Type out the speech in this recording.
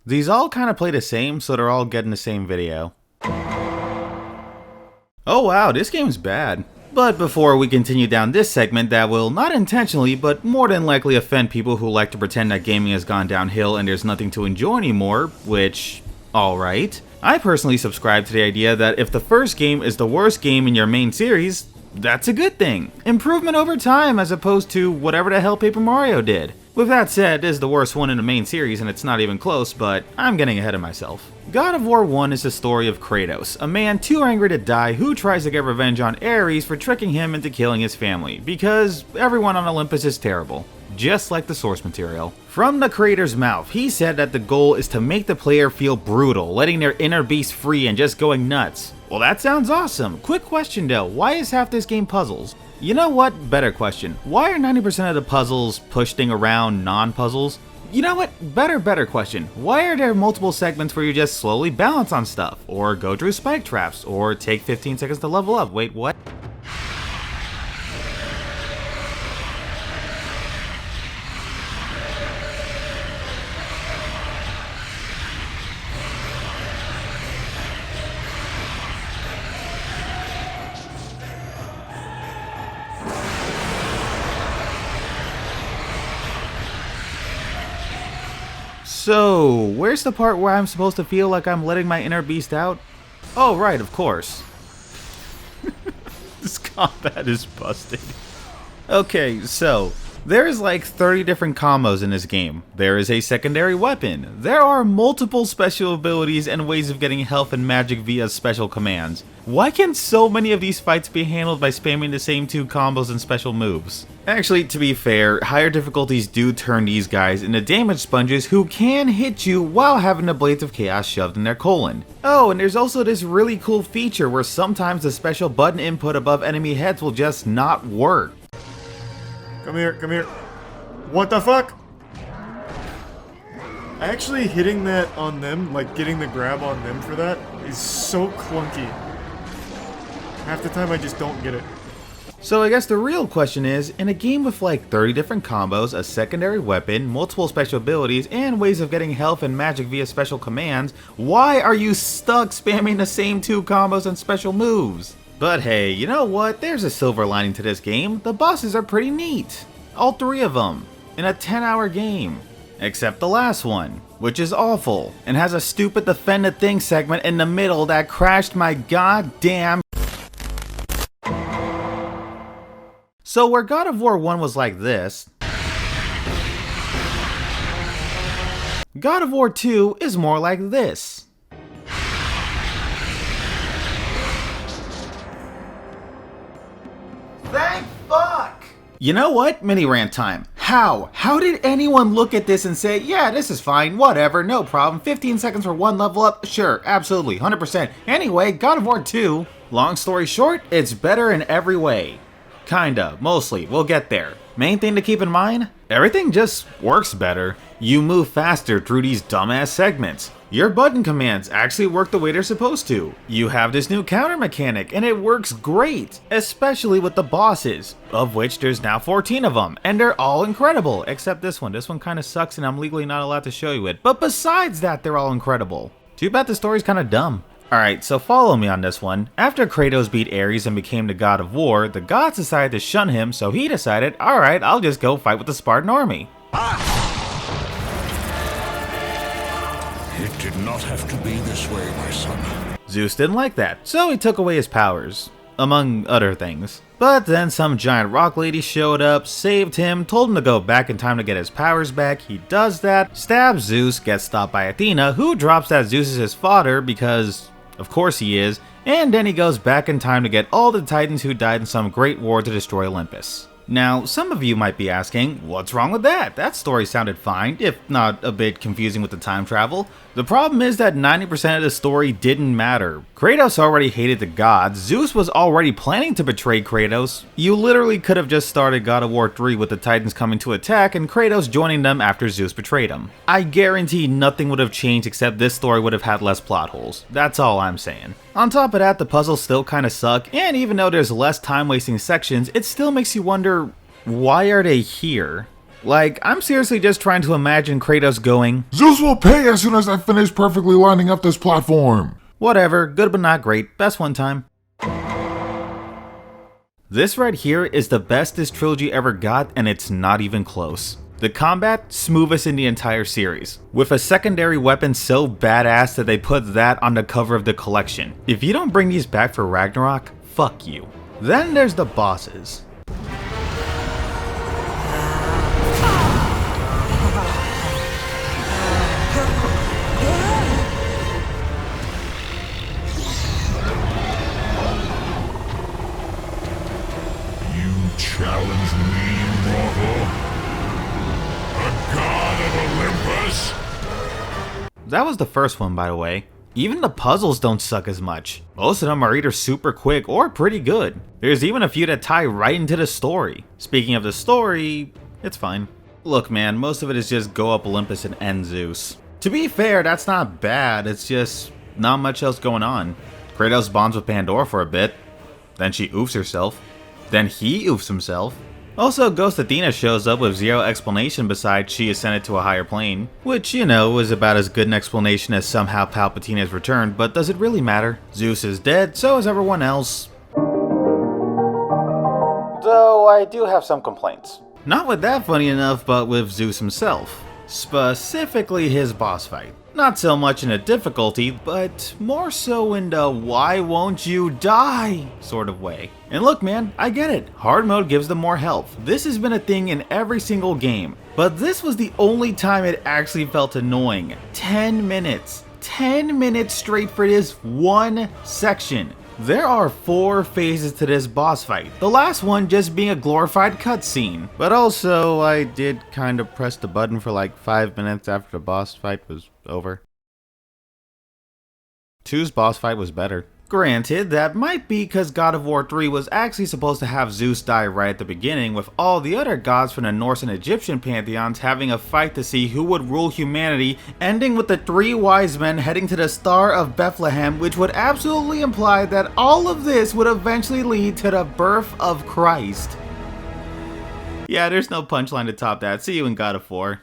These all kind of play the same, so they're all getting the same video. Oh wow, this game's bad. But before we continue down this segment that will not intentionally but more than likely offend people who like to pretend that gaming has gone downhill and there's nothing to enjoy anymore, which, alright. I personally subscribe to the idea that if the first game is the worst game in your main series, that's a good thing. Improvement over time as opposed to whatever the hell Paper Mario did. With that said, this is the worst one in the main series and it's not even close, but I'm getting ahead of myself. God of War 1 is the story of Kratos, a man too angry to die who tries to get revenge on Ares for tricking him into killing his family, because everyone on Olympus is terrible, just like the source material. From the creator's mouth, he said that the goal is to make the player feel brutal, letting their inner beast free and just going nuts. Well, that sounds awesome. Quick question though, why is half this game puzzles? You know what? Better question. Why are 90% of the puzzles pushing around non-puzzles? You know what? Better question. Why are there multiple segments where you just slowly balance on stuff, or go through spike traps, or take 15 seconds to level up? Wait, what? So, where's the part where I'm supposed to feel like I'm letting my inner beast out? Oh, right, of course. This combat is busted. Okay, so, there's like 30 different combos in this game. There is a secondary weapon. There are multiple special abilities and ways of getting health and magic via special commands. Why can so many of these fights be handled by spamming the same two combos and special moves? Actually, to be fair, higher difficulties do turn these guys into damage sponges who can hit you while having the Blades of Chaos shoved in their colon. Oh, and there's also this really cool feature where sometimes the special button input above enemy heads will just not work. Come here, come here. What the fuck? Actually hitting that on them, like getting the grab on them for that, is so clunky. Half the time I just don't get it. So I guess the real question is, in a game with like 30 different combos, a secondary weapon, multiple special abilities, and ways of getting health and magic via special commands, why are you stuck spamming the same two combos and special moves? But hey, you know what? There's a silver lining to this game. The bosses are pretty neat. All 3 of them. In a 10-hour game. Except the last one, which is awful, and has a stupid defend the thing segment in the middle that crashed my goddamn. So where God of War 1 was like this, God of War 2 is more like this. Thank fuck! You know what? Mini rant time. How? How did anyone look at this and say, yeah, this is fine, whatever, no problem, 15 seconds for one level up? Sure, absolutely, 100%. Anyway, God of War 2, long story short, it's better in every way. Kinda, mostly, we'll get there. Main thing to keep in mind? Everything just works better. You move faster through these dumbass segments. Your button commands actually work the way they're supposed to. You have this new counter mechanic and it works great, especially with the bosses, of which there's now 14 of them, and they're all incredible, except this one. This one kinda sucks and I'm legally not allowed to show you it, but besides that, they're all incredible. Too bad the story's kinda dumb. Alright, so follow me on this one. After Kratos beat Ares and became the god of war, the gods decided to shun him, so he decided, alright, I'll just go fight with the Spartan army. It did not have to be this way, my son. Zeus didn't like that, so he took away his powers, among other things. But then some giant rock lady showed up, saved him, told him to go back in time to get his powers back. He does that, stabs Zeus, gets stopped by Athena, who drops that Zeus is his father because, of course he is, and then he goes back in time to get all the titans who died in some great war to destroy Olympus. Now, some of you might be asking, what's wrong with that? That story sounded fine, if not a bit confusing with the time travel. The problem is that 90% of the story didn't matter. Kratos already hated the gods, Zeus was already planning to betray Kratos. You literally could have just started God of War 3 with the Titans coming to attack and Kratos joining them after Zeus betrayed him. I guarantee nothing would have changed except this story would have had less plot holes. That's all I'm saying. On top of that, the puzzles still kinda suck, and even though there's less time wasting sections, it still makes you wonder, why are they here? Like, I'm seriously just trying to imagine Kratos going, Zeus will pay as soon as I finish perfectly lining up this platform. whatever, good but not great, best one time. This right here is the best this trilogy ever got, and it's not even close. The combat, smoothest in the entire series, with a secondary weapon so badass that they put that on the cover of the collection. If you don't bring these back for Ragnarok, fuck you. Then there's the bosses. Challenge me, mortal? A god of Olympus? That was the first one, by the way. Even the puzzles don't suck as much. Most of them are either super quick or pretty good. There's even a few that tie right into the story. Speaking of the story, it's fine. Look man, most of it is just go up Olympus and end Zeus. To be fair, that's not bad, it's just not much else going on. Kratos bonds with Pandora for a bit, then she oofs herself, then he oofs himself. Also, Ghost Athena shows up with zero explanation besides she ascended to a higher plane, which, you know, is about as good an explanation as somehow Palpatine has returned, but does it really matter? Zeus is dead, so is everyone else. Though I do have some complaints. Not with that funny enough, but with Zeus himself. Specifically his boss fight. Not so much in the difficulty, but more so in the why won't you die sort of way. And look man, I get it, hard mode gives them more health. This has been a thing in every single game, but this was the only time it actually felt annoying. 10 minutes. 10 minutes straight for this one section. There are 4 phases to this boss fight, the last one just being a glorified cutscene. But also, I did kind of press the button for like 5 minutes after the boss fight was over. 2's boss fight was better. Granted, that might be because God of War 3 was actually supposed to have Zeus die right at the beginning, with all the other gods from the Norse and Egyptian pantheons having a fight to see who would rule humanity, ending with the 3 wise men heading to the Star of Bethlehem, which would absolutely imply that all of this would eventually lead to the birth of Christ. Yeah, there's no punchline to top that. See you in God of War.